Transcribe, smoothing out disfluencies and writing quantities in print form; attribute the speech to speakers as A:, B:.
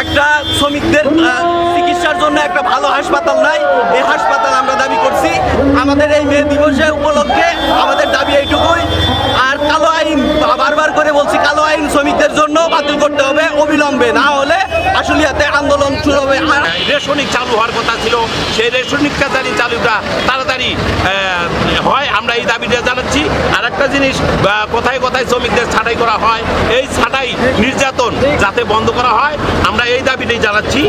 A: একটা শ্রমিকদের চিকিৎসার জন্য একটা ভালো হাসপাতাল নাই। এই হাসপাতাল আমরা দাবি করছি। আমাদের এই মে দিবসে উপলক্ষে আমাদের দাবি এইটুকুই। আর কালো আইন, বারবার করে বলছি, কালো আইন শ্রমিকদের জন্য বাতিল করতে হবে অবিলম্বে, না হলে আশুলিয়াতে আন্দোলন শুরু হবে।
B: রেশনিং চালু হওয়ার কথা ছিল, সেই রেশনিংটা জানি চালুটা তাড়াতাড়ি হয়, আমরা এই দাবিটা জানাচ্ছি। আর একটা জিনিস, কোথায় কোথায় শ্রমিকদের ছাঁটাই করা হয়, এই ছাঁটাই নির্যাতন যাতে বন্ধ করা হয়, আমরা এই দাবিটাই জানাচ্ছি।